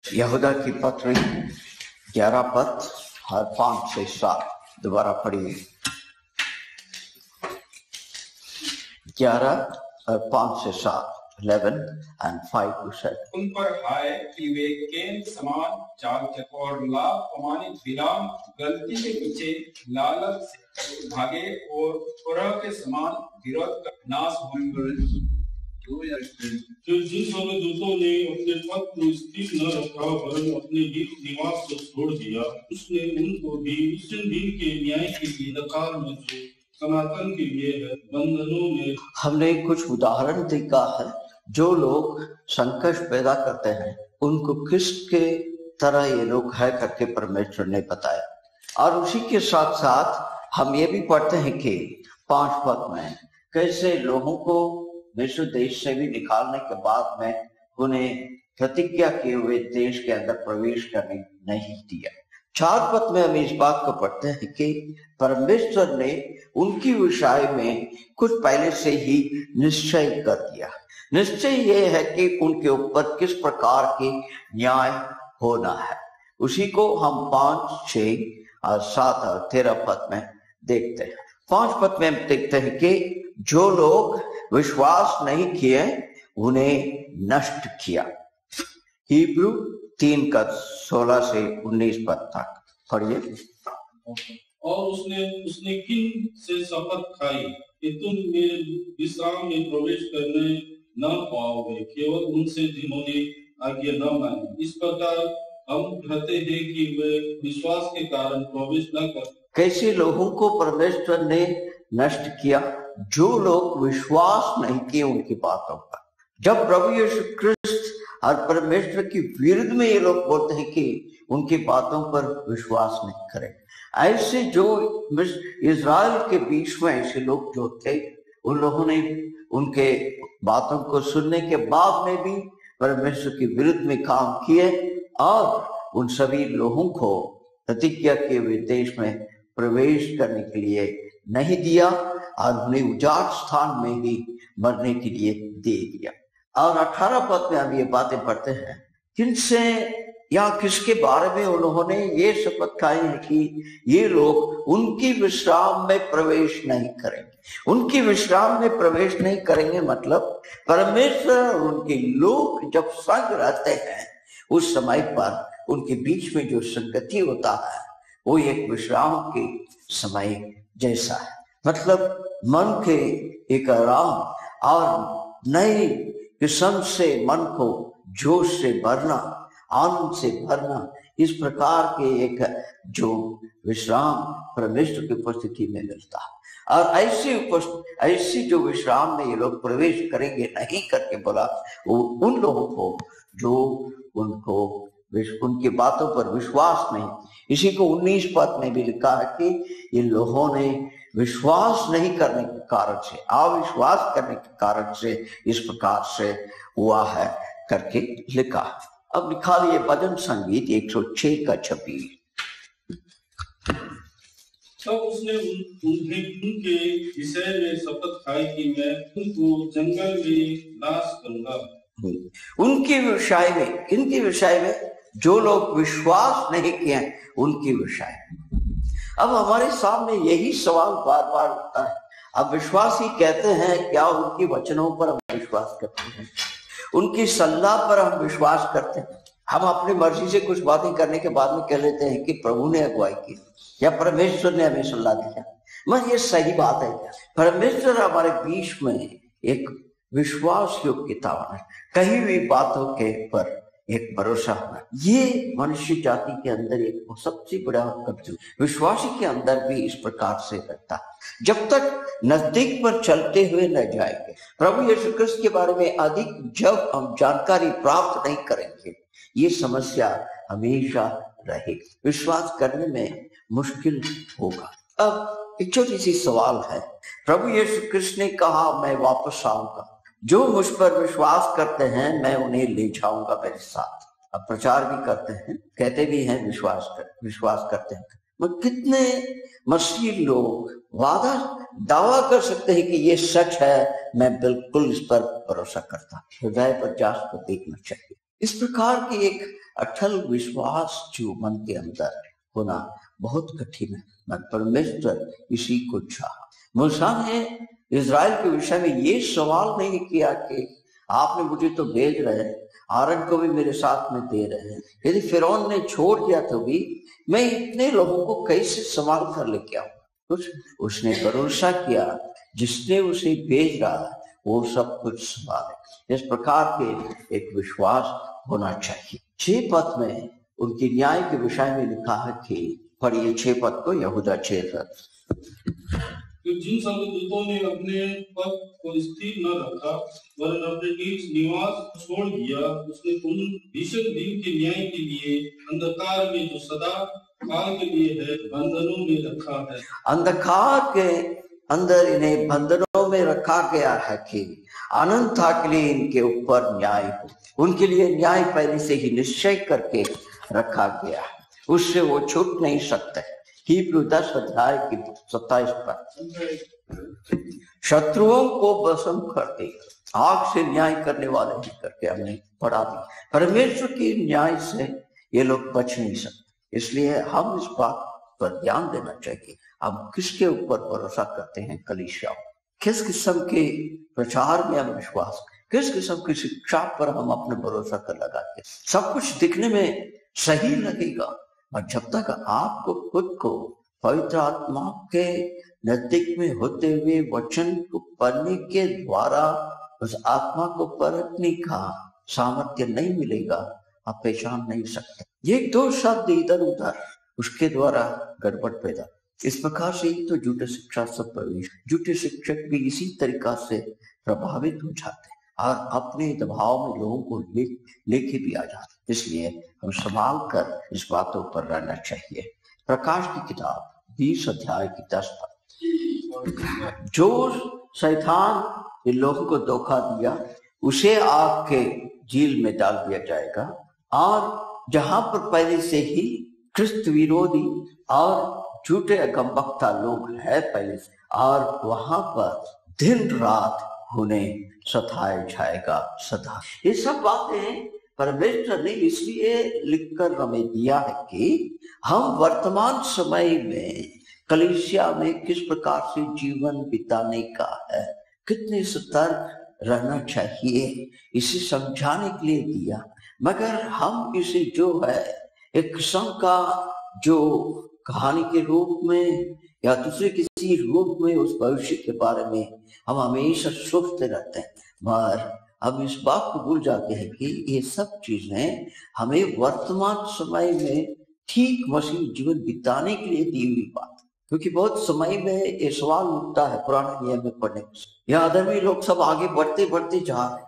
यहूदा की पत्री 11 पद और 5 से 7 दोबारा पढ़िए। 11 और 5 से 7 11 and 5 to 7। उन पर हाय कि वे केन समान चाल चकोर लाभ कमाने बिलाम गलती के पीछे लालच से भागे और पुरह के समान विरोध का नाश होने फिर जिन स्वर्गदूतों ने अपने पद को स्थिर न रखा वरन अपने निज निवास को छोड़ दिया, उसने उनको भी उस दिन के न्याय के लिए नकार में जो सनातन के लिए है बंधनों में। हमने कुछ उदाहरण देखा है। जो लोग संकट पैदा करते हैं उनको किसके तरह ये लोग है करके परमेश्वर ने बताया। और उसी के साथ साथ हम ये भी पढ़ते हैं कि 5 पद में कैसे लोगों को मिस्र देश से भी निकालने के बाद में उन्हें प्रतिज्ञा किए हुए देश के अंदर प्रवेश करने नहीं दिया। 4 पद में हम इस बात को पढ़ते हैं कि परमेश्वर ने उनकी विषय में कुछ पहले से ही निश्चय कर दिया। निश्चय ये है कि उनके ऊपर किस प्रकार के न्याय होना है। उसी को हम 5, 6 और 7 और 13 पद में देखते हैं। 5 पद में हम देखते हैं कि जो लोग विश्वास नहीं किए उन्हें नष्ट किया। हिब्रू 3 का 16 से 19 पद तक पढ़िए। और उसने किन से शपथ खाई कि तुम मेरे विश्राम में प्रवेश करने न पाओगे, केवल उनसे जिन्होंने आज्ञा न मानी। इस प्रकार हम कहते हैं कि वे विश्वास के कारण प्रवेश न कर। कैसे लोगों को परमेश्वर ने नष्ट किया? जो लोग विश्वास नहीं किए उनकी बातों पर। जब प्रभु यीशु क्रिस्त और परमेश्वर की विरुद्ध में ये लोग बोलते हैं कि उनकी बातों पर विश्वास नहीं करें, ऐसे जो इज़राइल के बीच में ऐसे लोग जो थे उन लोगों ने उनके बातों को सुनने के बाद में भी परमेश्वर के विरुद्ध में काम किए और उन सभी लोगों को प्रतिज्ञा के हुए देश में प्रवेश करने के लिए नहीं दिया और उन्हें उजाड़ स्थान में ही मरने के लिए दे दिया। और 18 पद में हम ये बातें पढ़ते हैं किनसे या किसके बारे में उन्होंने ये शपथ खाई है कि ये लोग उनकी विश्राम में प्रवेश नहीं करेंगे। उनकी विश्राम में प्रवेश नहीं करेंगे मतलब परमेश्वर उनके लोग जब संग रहते हैं उस समय पर उनके बीच में जो संगति होता है वो एक विश्राम के समय जैसा है। मतलब मन के एक आराम और नई किस्म से मन को जोश से भरना, आनंद से भरना, इस प्रकार के एक जो विश्राम परमेश्वर की उपस्थिति में मिलता है। और ऐसी जो विश्राम में ये लोग प्रवेश करेंगे नहीं करके बोला वो उन लोगों को जो उनको उनकी बातों पर विश्वास नहीं। इसी को 19 पद में भी लिखा है कि ये लोगों ने विश्वास नहीं करने के कारण से, अविश्वास करने के कारण से इस प्रकार से हुआ है करके लिखा। अब लिखा लिए भजन संगीत 106 का 26। तब उसने उनके विषय में शपथ खाई कि मैं उनको जंगल में नाश करूंगा। उनके विषय में, किनके विषय में? जो लोग विश्वास नहीं किए उनकी विषय। अब हमारे सामने यही सवाल बार बार उठता है। अब विश्वासी कहते हैं क्या उनकी वचनों पर हम विश्वास करते हैं? उनकी सलाह पर हम विश्वास करते हैं? हम अपनी मर्जी से कुछ बातें करने के बाद में कह लेते हैं कि प्रभु ने अगुवाई की या परमेश्वर ने हमें सलाह दिया। मगर ये सही बात है? परमेश्वर हमारे बीच में एक विश्वास योग्यता होना, कहीं भी बातों के पर एक भरोसा होना, ये मनुष्य जाति के अंदर एक सबसे बड़ा कमजोर। विश्वासी के अंदर भी इस प्रकार से रहता है। जब तक नजदीक पर चलते हुए न जाएंगे, प्रभु यीशु क्रिस्त के बारे में अधिक जब हम जानकारी प्राप्त नहीं करेंगे, ये समस्या हमेशा रहेगी, विश्वास करने में मुश्किल होगा। अब एक छोटी सी सवाल है। प्रभु यीशु क्रिस्त ने कहा मैं वापस आऊंगा, जो मुझ पर विश्वास करते हैं मैं उन्हें ले जाऊंगा मेरे साथ। अब प्रचार भी करते हैं, कहते भी हैं विश्वास करते हैं। मगर कितने मसीह लोग दावा कर सकते हैं कि ये सच है, मैं बिल्कुल इस पर भरोसा करता हूं। हृदय पर जांच कर देखना चाहिए। इस प्रकार की एक अटल विश्वास जो मन के अंदर होना बहुत कठिन है, मगर परमेश्वर इसी को चाहा। मूसा ने इज़राइल के विषय में ये सवाल नहीं किया कि आपने मुझे तो भेज रहे हैं, आरन को भी मेरे साथ में दे रहे हैं, यदि फिरौन ने छोड़ दिया तो भी मैं इतने लोगों को कैसे संभाल कर लेके आऊं। कुछ उसने भरोसा किया, जिसने उसे भेज रहा है वो सब कुछ संभाले। इस प्रकार के एक विश्वास होना चाहिए। 6 पद में उनके न्याय के विषय में लिखा है कि पढ़िए 6 पद को, यहूदा 6 कि जिन स्वर्गदूतों ने अपने पद को स्थिर न रखा वरन अपने निज निवास छोड़ दिया, उसने उन भीषण दिन के न्याय के लिए अंधकार में जो सदा काल के लिए है बंधनों में रखा है। अंधकार के अंदर इन्हें बंधनों में रखा गया है कि अनंतता के लिए इनके ऊपर न्याय हो। उनके लिए न्याय पहले से ही निश्चय करके रखा गया है, उससे वो छूट नहीं सकते। हिब्रू 10 अध्याय की 27 पर शत्रुओं को भस्म करते आग से न्याय करने वाले ही करके हमने पढ़ा दी। परमेश्वर के न्याय से ये लोग बच नहीं सकते, इसलिए हम इस बात पर ध्यान देना चाहिए हम किसके ऊपर भरोसा करते हैं। कलीसिया किस किस्म के प्रचार में हम विश्वास, किस किस्म की शिक्षा पर हम अपने भरोसा कर लगाते हैं। सब कुछ दिखने में सही लगेगा, और जब तक आपको खुद को पवित्र आत्मा के नजदीक में होते हुए वचन को पढ़ने के द्वारा उस आत्मा को परखने का सामर्थ्य नहीं मिलेगा, आप पहचान नहीं सकते। ये 2 शब्द इधर उधर, उसके द्वारा गड़बड़ पैदा। इस प्रकार से तो झूठे शिक्षा सब प्रवेश, झूठे शिक्षक भी इसी तरीका से प्रभावित हो जाते हैं और अपने दबाव में लोगों को लेके भी आ जाते। इसलिए हम संभाल कर इस बातों पर रहना चाहिए। प्रकाश की किताब 20 अध्याय की 10 पर जो शैतान इन लोगों को धोखा दिया उसे आग के झील में डाल दिया जाएगा, और जहां पर पहले से ही क्रिस्त विरोधी और झूठे अगमवक्ता लोग हैं पहले से, और वहां पर दिन रात उन्हें सताया जाएगा सदा। ये सब बातें परमेश्वर ने इसलिए लिखकर हमें दिया है कि हम वर्तमान समय में कलीसिया में किस प्रकार से जीवन बिताने का है, कितने सतर्क रहना चाहिए, इसे समझाने के लिए दिया। मगर हम इसे जो है एक किस्म का जो कहानी के रूप में या दूसरे किसी रूप में उस भविष्य के बारे में हम हमेशा सोचते रहते हैं, मगर हम इस बात को भूल जाते हैं कि ये सब चीजें हमें वर्तमान समय में ठीक मसीह जीवन बिताने के लिए दी हुई बात। क्योंकि बहुत समय में ये सवाल उठता है पुराने नियम में पढ़ने से, या आदमी लोग सब आगे बढ़ते बढ़ते जा रहे हैं,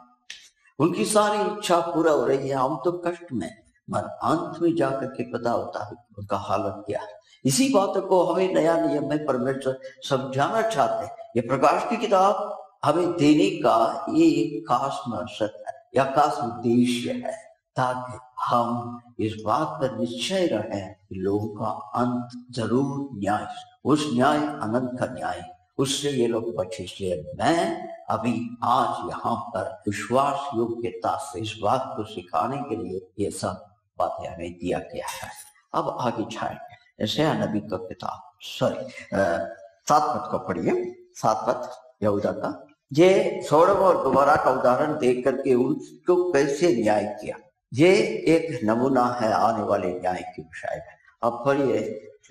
उनकी सारी इच्छा पूरा हो रही है, हम तो कष्ट में, मगर अंत में जाकर के पता होता है उनका हालत क्या है। इसी बातों को हमें नया नियम में परमेश्वर समझाना चाहते हैं। ये प्रकाश की किताब हमें देने का ये एक खास मकसद है या खास उद्देश्य है, ताकि हम इस बात पर निश्चय रहें कि लोगों का अंत जरूर न्याय, उस न्याय अनंत का न्याय, उससे ये लोग बचे। इसलिए मैं अभी आज यहाँ पर विश्वास योग्यता से इस बात को सिखाने के लिए ये सब बातें हमें दिया गया है। अब आगे जाएंगे। ऐसे नबी का किताब 7 पद को पढ़िए। 7 पद यहूदा का, ये सोडम और गुमोरा का उदाहरण देख करके उसको कैसे न्याय किया, ये एक नमूना है आने वाले न्याय के विषय में। अब पढ़िए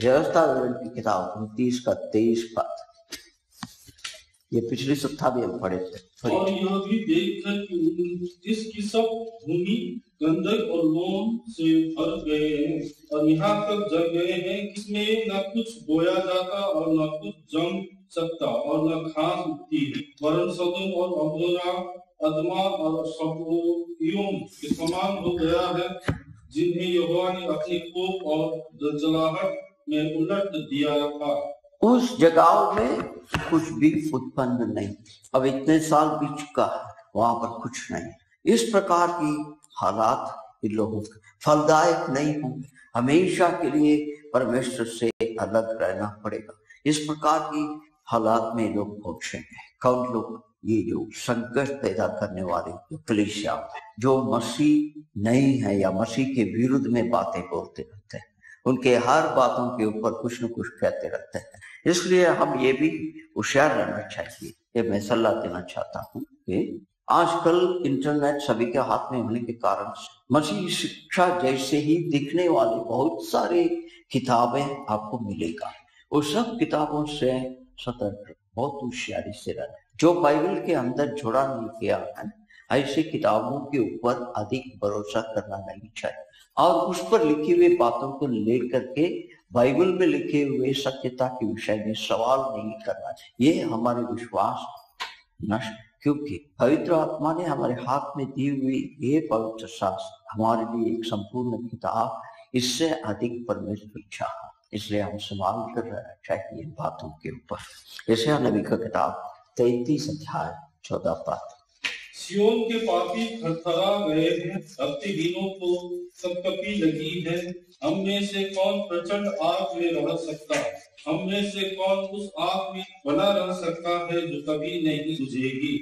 व्यवस्था की किताब 29 का 23 पद। ये पिछली सप्ताह भी हम पढ़े थे। और यह भी देखकर कि जिसकी सब भूमि गंधक और लोम से भर गए हैं और यहाँ तक जम गए हैं, इसमें न कुछ बोया जाता और न कुछ जम सकता और न घास उगती है, वरन सदोम और अमोरा, अदमा और सपोयोम के समान हो गया है, जिन्हें यहोवा ने अपने कोप और जलजलाहट में उलट दिया था। उस जगह में कुछ भी उत्पन्न नहीं, अब इतने साल बीत चुका है, वहां पर कुछ नहीं। इस प्रकार की हालात इन लोगों फलदायक नहीं होंगे, हमेशा के लिए परमेश्वर से अलग रहना पड़ेगा। इस प्रकार की हालात में लोग पहुंचेंगे। कौन लोग? ये जो संकट पैदा करने वाले जो कलीसिया जो मसीह नहीं है या मसीह के विरुद्ध में बातें बोलते रहते हैं, उनके हर बातों के ऊपर कुछ न कुछ कहते रहते हैं। इसलिए हम ये भी होशियार रहना चाहिए। ये मैं सलाह देना चाहता हूँ कि आजकल इंटरनेट सभी के हाथ में होने के कारण मसीह शिक्षा जैसे ही दिखने वाली बहुत सारे किताबें आपको मिलेगा। उस सब किताबों से सतर्क, बहुत होशियारी से रहना। जो बाइबल के अंदर जोड़ा नहीं किया है, ऐसी किताबों के ऊपर अधिक भरोसा करना नहीं चाहिए और उस पर लिखी हुई बातों को लेकर के बाइबल में लिखे हुए सत्यता के विषय में सवाल नहीं करना चाहिए। ये हमारे विश्वास नष्ट, क्योंकि पवित्र आत्मा ने हमारे हाथ में दी हुई ये पवित्र शास्त्र हमारे लिए एक संपूर्ण किताब, इससे अधिक परमेश्वर चाहा। इसलिए हम संभाल कर रहना चाहिए इन बातों के ऊपर। यशायाह नबी का किताब 33 अध्याय 14 पद। सियोन के पापी थरथरा गए हैं, भक्तिहीनों को कपकपी लगी है। हम में से कौन प्रचंड आग में रह सकता है? हम में से कौन उस आग में बना रह सकता है जो कभी नहीं बुझेगी?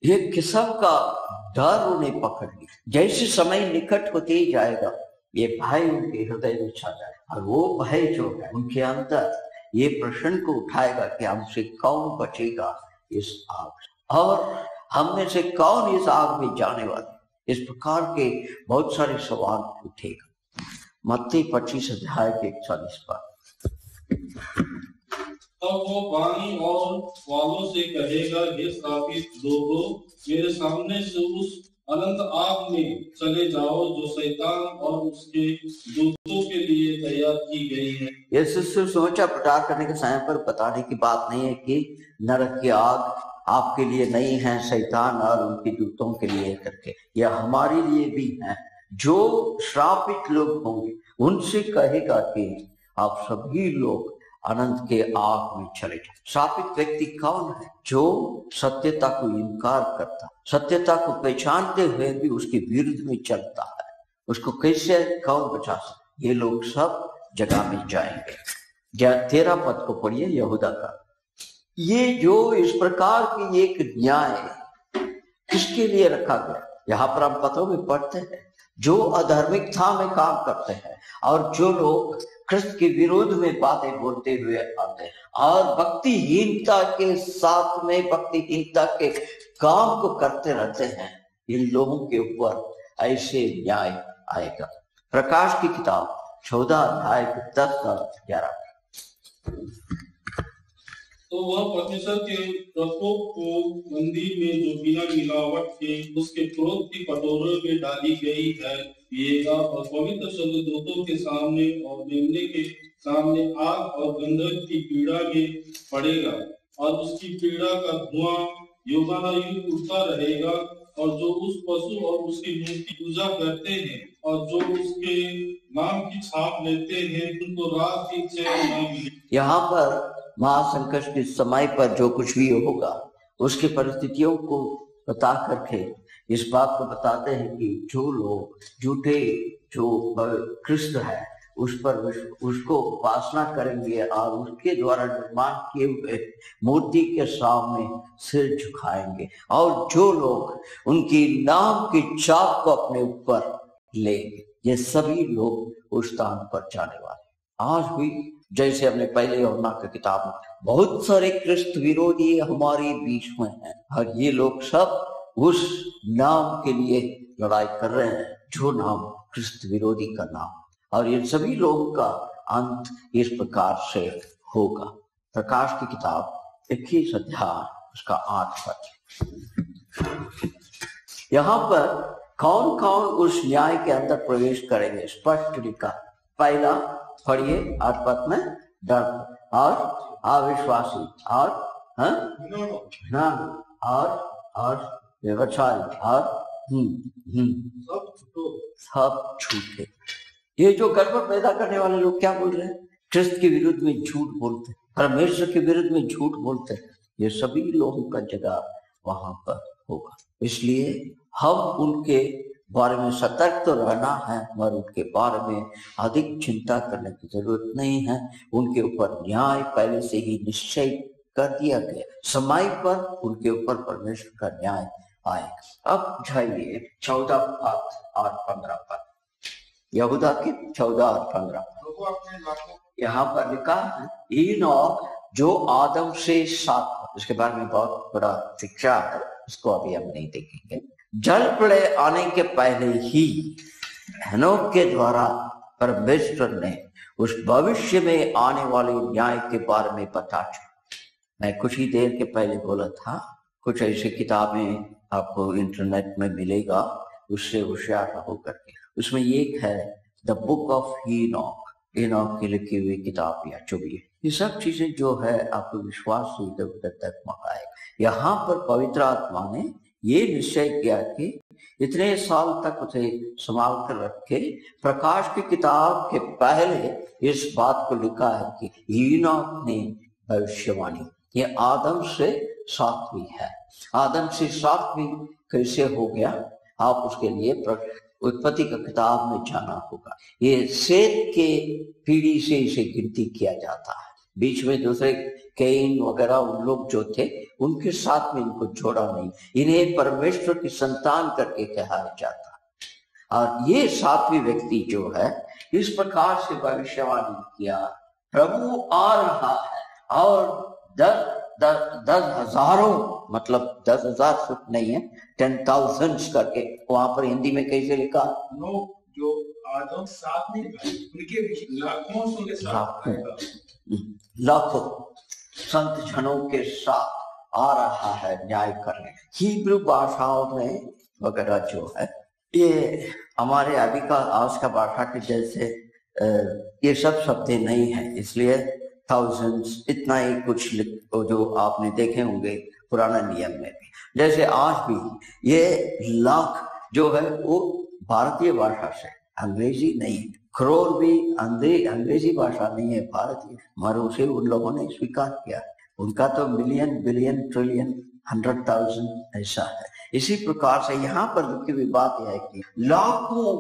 ये किस्म का डर उन्हें पकड़ लिया। जैसे समय निकट होते ही जाएगा, ये भय उनके हृदय में छा जाएगा और वो भय जो है उनके अंदर ये प्रश्न को उठाएगा कि हमसे कौन बचेगा इस आग, और हम में से कौन इस आग में जाने वाला। इस प्रकार के बहुत सारे सवाल उठेगा। मत्ती 25 अध्याय के 41 पद। तब वो बानी और वालों से कहेगा, हे श्रापित लोगों, मेरे सामने से उस अनंत आग में चले जाओ जो शैतान और उसके दूतों के लिए तैयार की गई है। ये सिर्फ सोचा प्रचार करने के समय पर बताने की बात नहीं है कि नरक की आग आपके लिए नहीं है, शैतान और उनके दूतों के लिए करके, यह हमारे लिए भी है। जो श्रापित लोग होंगे उनसे कहेगा कि आप सभी लोग अनंत के आग में चले जाए। श्रापित व्यक्ति कौन है? जो सत्यता को इनकार करता, सत्यता को पहचानते हुए भी उसके विरुद्ध में चलता है। उसको कैसे कौन बचा सकता? ये लोग सब जगह में जाएंगे। 13 पद को पढ़िए यहूदा का। ये जो इस प्रकार की एक न्याय किसके लिए रखा गया? यहाँ पर हम पदों में पढ़ते हैं, जो अधार्मिकता में काम करते हैं और जो लोग ख्रिस्त के विरोध में बातें बोलते हुए आते हैं और भक्तिहीनता के साथ में भक्तिहीनता के काम को करते रहते हैं, इन लोगों के ऊपर ऐसे न्याय आएगा। प्रकाश की किताब 14 अध्याय 10 और 11। तो वह परमेश्वर के प्रकोप को मंदिर में जो बिना मिलावट के उसके क्रोध की कटोरे में डाली गई है पिएगा, और पवित्र स्वर्गदूतों के सामने और मेमने के सामने आग और गंधक की पीड़ा में पड़ेगा, और उसकी पीड़ा का धुआं युगानुयुग उठता रहेगा। और जो उस पशु और उसकी मूर्ति पूजा करते हैं और जो उसके नाम की छाप लेते हैं, उनको रात दिन चैन न मिले। यहाँ पर महासंकट के समय पर जो कुछ भी होगा उसकी परिस्थितियों को बता करके इस बात को बताते हैं कि जो लोग झूठे जो ख्रिस्त है उस पर उसको उपासना करेंगे और उसके द्वारा निर्माण किए हुए मूर्ति के सामने सिर झुकाएंगे, और जो लोग उनकी नाम की छाप को अपने ऊपर लेंगे, ये सभी लोग उस स्थान पर जाने वाले। आज भी जैसे हमने पहले यूहन्ना की किताब में बहुत सारे ख्रिस्त विरोधी हमारे बीच में हैं और ये लोग सब उस नाम के लिए लड़ाई कर रहे हैं जो नाम ख्रिस्त विरोधी का नाम, और इन सभी लोगों का अंत इस प्रकार से होगा। प्रकाश की किताब 21 अध्याय उसका 8 पद। यहाँ पर कौन कौन उस न्याय के अंदर प्रवेश करेंगे स्पष्ट लिखा। पहला पढ़िए 8 पद में, डर और अविश्वासी और और व्यभिचारी और सब झूठे। ये जो गड़बड़ पैदा करने वाले लोग क्या बोल रहे हैं? ख्रिस्त के विरुद्ध में झूठ बोलते, परमेश्वर के विरुद्ध में झूठ बोलते, ये सभी लोगों का जगह वहां पर होगा। इसलिए हम उनके बारे में सतर्क तो रहना है, मगर उनके बारे में अधिक चिंता करने की जरूरत नहीं है। उनके ऊपर न्याय पहले से ही निश्चय कर दिया गया। समय पर उनके ऊपर परमेश्वर का न्याय आएगा। अब जाइए 14 पद और 15 पद, यहूदा के 14 और 15 पद। यहाँ पर लिखा है, ईनोक जो आदम से 7, उसके बारे में बहुत बड़ा शिक्षा है, उसको अभी हम नहीं देखेंगे। जल प्रलय आने के पहले ही हेनोक के द्वारा परमेश्वर ने उस भविष्य में आने वाले न्याय के बारे में बता चुका। मैं कुछ ही देर के पहले बोला था, कुछ ऐसी किताबें आपको इंटरनेट में मिलेगा, उससे होशियार रहो करके। उसमें एक है द बुक ऑफ हीनॉक, हीनॉक की लिखी हुई किताब या जो भी है। ये सब चीजें जो है आपको विश्वास से इधर उधर तक मंगाएगा। यहाँ पर पवित्र आत्मा ने ये निश्चय किया कि इतने साल तक उसे संभाल कर रखे। प्रकाश की किताब के पहले इस बात को लिखा है कि हीनॉक ने भविष्यवाणी, ये आदम से 7वीं है। आदम से 7वीं कैसे हो गया, आप उसके लिए उत्पत्ति का किताब में जाना होगा। ये सेत के पीढ़ी से इसे गिनती किया जाता है। बीच में दूसरे कैन वगैरह उन लोग जो थे उनके साथ में इनको जोड़ा नहीं, इन्हें परमेश्वर की संतान करके कहा जाता है। और ये 7वीं व्यक्ति जो है इस प्रकार से भविष्यवाणी किया, प्रभु आ रहा है और 10,000 मतलब 10,000 फुट नहीं है, 10,000 करके वहां पर हिंदी में कैसे लिखा, जो आदम 7 में उनके लाखों संत जनों के साथ आ रहा है न्याय करने। हिब्रू भाषाओं में वगैरह जो है, ये हमारे अभी का आज का भाषा के जैसे ये सब शब्द नहीं है, इसलिए थाउजेंड्स इतना ही कुछ जो आपने देखे होंगे पुराना नियम में भी। जैसे आज भी ये लाख जो है वो भारतीय भाषा से, अंग्रेजी नहीं। करोड़ भी अंग्रेजी भाषा नहीं है, भारतीय, मगर उसे उन लोगों ने स्वीकार किया। उनका तो मिलियन, बिलियन, ट्रिलियन, 100,000 ऐसा है। इसी प्रकार से यहाँ पर लिखी हुई बात यह है कि लाखों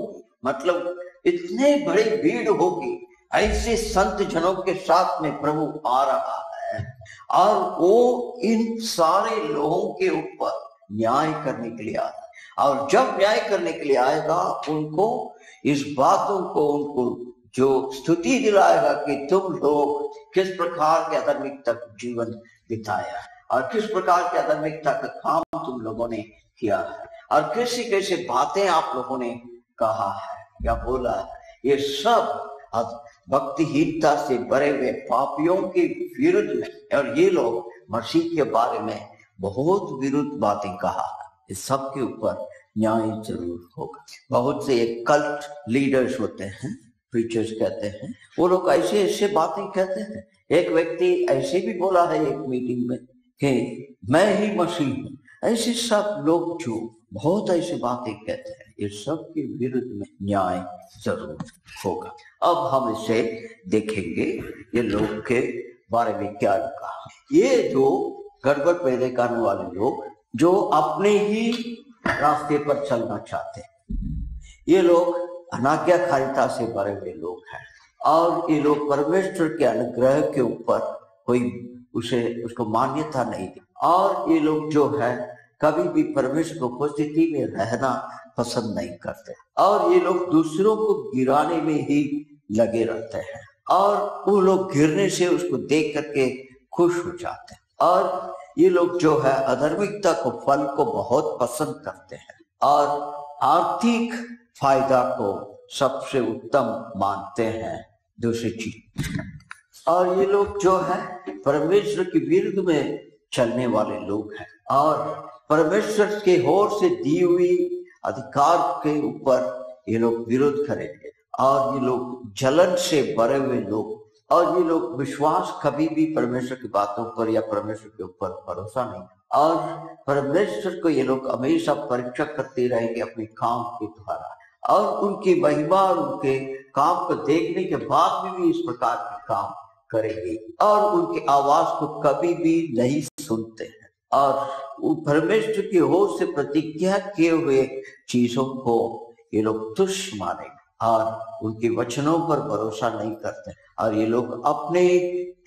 मतलब इतने बड़ी भीड़ होगी, ऐसे संत जनों के साथ में प्रभु आ रहा है और वो इन सारे लोगों के ऊपर न्याय करने के लिए आता है। और जब न्याय करने के लिए आएगा, उनको इस बातों को उनको जो स्तुति दिलाएगा कि तुम लोग किस प्रकार के अधार्मिकता जीवन बिताया और किस प्रकार के अधार्मिकता का काम तुम लोगों ने किया है और कैसे कैसे बातें आप लोगों ने कहा है या बोला है। ये सब भक्तिहीनता से भरे हुए पापियों के विरुद्ध में, और ये लोग मसीह के बारे में बहुत विरुद्ध बातें कहा, इस सब के ऊपर न्याय जरूर होगा। बहुत से एक कल्ट लीडर्स होते हैं, प्रीचर्स कहते हैं, वो लोग ऐसे ऐसे बातें कहते हैं। एक व्यक्ति ऐसे भी बोला है एक मीटिंग में कि मैं ही मसीह हूँ। ऐसे सब लोग जो बहुत ऐसी बातें कहते हैं, ये सब के विरुद्ध में न्याय जरूर होगा। अब हम इसे देखेंगे ये लोग के बारे में क्या लिखा। ये जो गड़बड़ पैदा करने वाले लोग जो अपने ही रास्ते पर चलना चाहते हैं, ये लोग अनाज्ञाकारिता से भरे हुए लोग हैं और ये लोग परमेश्वर के अनुग्रह के ऊपर कोई उसको मान्यता नहीं दी। और ये लोग जो है कभी भी परमेश्वर की उपस्थिति में रहना पसंद नहीं करते और ये लोग दूसरों को गिराने में ही लगे रहते हैं और वो लोग गिरने से उसको देख करके खुश हो जाते हैं। और ये लोग जो है अधर्मिकता को फल को बहुत पसंद करते हैं और आर्थिक फायदा को सबसे उत्तम मानते हैं दूसरी चीज। और ये लोग जो है परमेश्वर के विरुद्ध में चलने वाले लोग हैं और परमेश्वर के ओर से दी हुई अधिकार के ऊपर ये लोग विरोध करेंगे और ये लोग जलन से भरे हुए लोग और ये लोग विश्वास कभी भी परमेश्वर की बातों पर या परमेश्वर के ऊपर भरोसा नहीं और परमेश्वर को ये लोग हमेशा परीक्षा करते रहेंगे अपने काम के द्वारा और उनकी महिमा और उनके काम को देखने के बाद भी इस प्रकार के काम करेंगे और उनकी आवाज को कभी भी नहीं सुनते हैं और परमेश्वर की ओर से प्रतिज्ञा किए हुए चीजों को ये लोग तुच्छ मानेंगे और उनके वचनों पर भरोसा नहीं करते और ये लोग अपने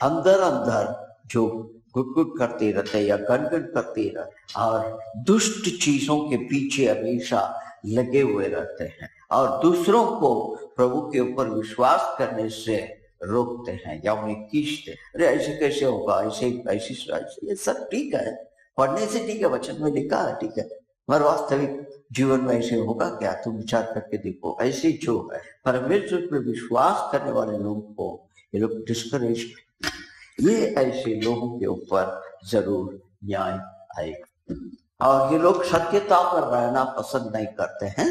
अंदर अंदर जो गुट करते रहते या गनगन करते रहते और दुष्ट चीजों के पीछे हमेशा लगे हुए रहते हैं और दूसरों को प्रभु के ऊपर विश्वास करने से रोकते हैं या उन्हें खींचते। अरे ऐसे कैसे होगा, ऐसे ये सब ठीक है, पढ़ने से ठीक है, वचन में लिखा है ठीक है, मगर वास्तविक जीवन में ऐसे होगा क्या? तुम विचार करके देखो। ऐसे जो है परमेश्वर पर विश्वास करने वाले लोगों को ये लोग डिस्करेज, ये ऐसे लोगों के ऊपर जरूर न्याय आएगा। और ये लोग सत्यता पर रहना पसंद नहीं करते हैं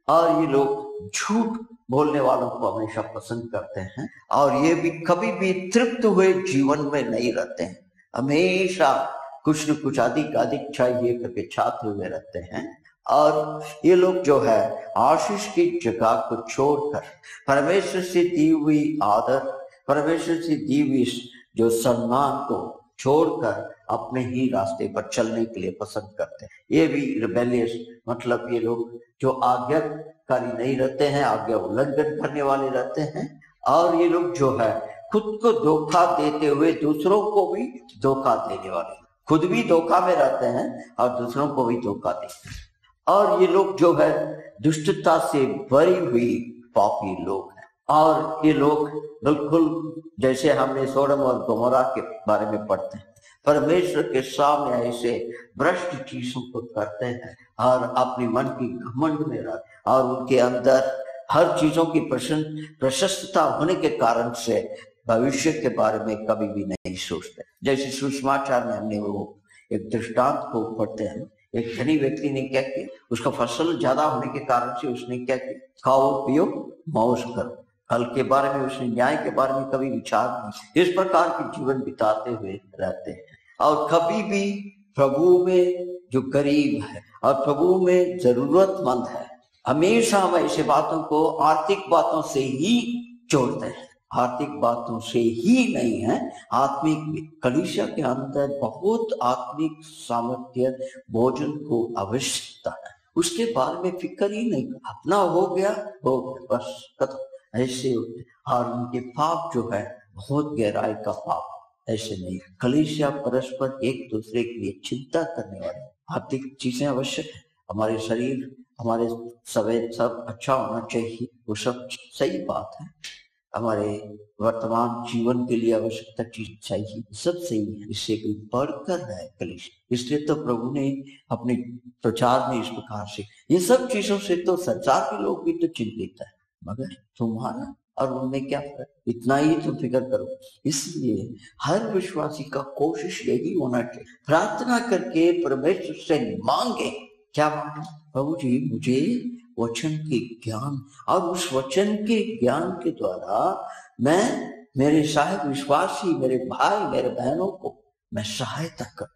और ये लोग झूठ बोलने वालों को हमेशा पसंद करते हैं और ये भी कभी भी तृप्त हुए जीवन में नहीं रहते हैं, हमेशा कुछ न कुछ अधिक चाहिए करके चाहते हुए रहते हैं। और ये लोग जो है आशीष की जगह को छोड़कर परमेश्वर से दी हुई आदर, परमेश्वर से दी हुई जो सम्मान को छोड़कर अपने ही रास्ते पर चलने के लिए पसंद करते हैं। ये भी रिबेलियस, मतलब ये लोग जो आज्ञाकारी नहीं रहते हैं, आज्ञा उल्लंघन करने वाले रहते हैं और ये लोग जो है खुद को धोखा देते हुए दूसरों को भी धोखा देने वाले, खुद भी धोखा में रहते हैं और दूसरों को भी धोखा देते हैं। और ये लोग जो है दुष्टता से भरी हुई पापी लोग हैं और ये लोग बिल्कुल जैसे हमने सोडम और गोमोरा के बारे में पढ़ते हैं, परमेश्वर के सामने ऐसे भ्रष्ट चीजों को करते हैं और अपने मन की घमंड में रहते और उनके अंदर हर चीजों की प्रशस्तता होने के कारण से भविष्य के बारे में कभी भी नहीं सोचते। जैसे सुसमाचार में हमने वो एक दृष्टांत को पढ़ते हैं, एक धनी व्यक्ति ने क्या किया, उसका फसल ज्यादा होने के कारण से उसने क्या किया, खाओ पियो मौज करो, कल के बारे में उसने न्याय के बारे में कभी विचार नहीं। इस प्रकार के जीवन बिताते हुए रहते हैं और कभी भी प्रभु में जो गरीब है और प्रभु में जरूरतमंद है, हमेशा हम ऐसे बातों को आर्थिक बातों से ही जोड़ते हैं, आर्थिक बातों से ही नहीं है, आत्मिक कलीसिया के अंदर बहुत आत्मिक सामर्थ्य भोजन को आवश्यकता है, उसके बारे में फिक्र ही नहीं, अपना हो गया बस खत्म, ऐसे होते। और उनके पाप जो है बहुत गहराई का पाप, ऐसे नहीं। कलीसिया परस्पर एक दूसरे के लिए चिंता करने वाले, आर्थिक चीजें आवश्यक है, हमारे शरीर हमारे सब अच्छा होना चाहिए, वो सब सही बात है, हमारे वर्तमान जीवन के लिए आवश्यकता चीज चाहिए, सब सही है, इससे भी बढ़कर है कलीसिया। इसलिए तो प्रभु ने अपने प्रचार में इस प्रकार से, ये सब चीजों से तो संसार के लोग भी तो चिंतित है, मगर तुम्हारा और उनमें क्या फर्क, इतना ही तो फिक्र करो। इसलिए हर विश्वासी का कोशिश यही होना चाहिए, प्रार्थना करके परमेश्वर से मांगे, क्या मांगे, प्रभु जी मुझे वचन के ज्ञान और उस वचन के ज्ञान के द्वारा मैं मेरे सहायक विश्वासी, मेरे भाई मेरे बहनों को मैं सहायता कर।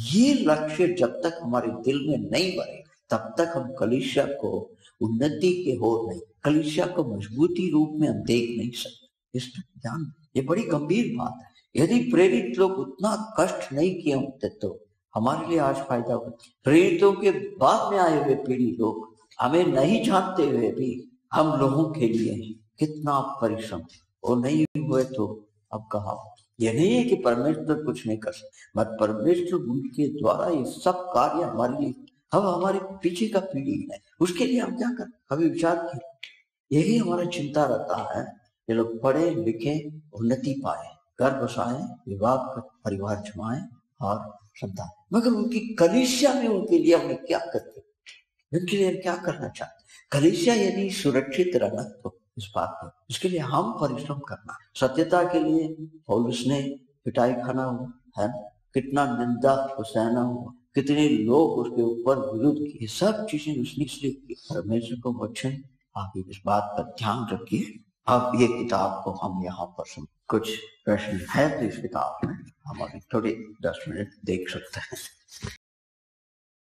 ये लक्ष्य जब तक हमारे दिल में नहीं बने तब तक हम कलीसिया को उन्नति के ओर नहीं, कलीसिया को मजबूती रूप में हम देख नहीं सकते। इस ध्यान, ये बड़ी गंभीर बात है। यदि प्रेरित लोग उतना कष्ट नहीं किए होते तो हमारे लिए आज फायदा होता। प्रेरितों के बाद में आए हुए पीढ़ी लोग हमें नहीं जानते हुए भी हम लोगों के लिए कितना परिश्रम, वो नहीं हुए तो अब कहा। यह नहीं है कि परमेश्वर कुछ नहीं कर सकते, मगर परमेश्वर उनके द्वारा ये सब कार्य हमारे लिए, हम हमारे पीछे का पीढ़ी है, उसके लिए हम क्या करें, कभी विचार किए। यही हमारा चिंता रहता है, ये लोग पढ़े लिखे, उन्नति पाए, घर बसाए, विवाह कर, परिवार जमाए और संतान, मगर उनकी कलीसिया में उनके लिए हमने क्या करते, उनके लिए क्या करना चाहते। कलीसिया यदि सुरक्षित रहना तो इस बात पर, इसके लिए हम परिश्रम करना। सत्यता के लिए पौलुस ने पिटाई खाना हुआ है, कितना निंदा को सहना हुआ, कितने लोग उसके ऊपर विरोध किए, सब चीजें उसने इसलिए की। परमेश्वर को वचन, आप इस बात पर ध्यान रखिए। अब ये किताब को हम यहाँ पर कुछ प्रश्न है तो इस किताब में हम अभी थोड़े 10 मिनट देख सकते हैं।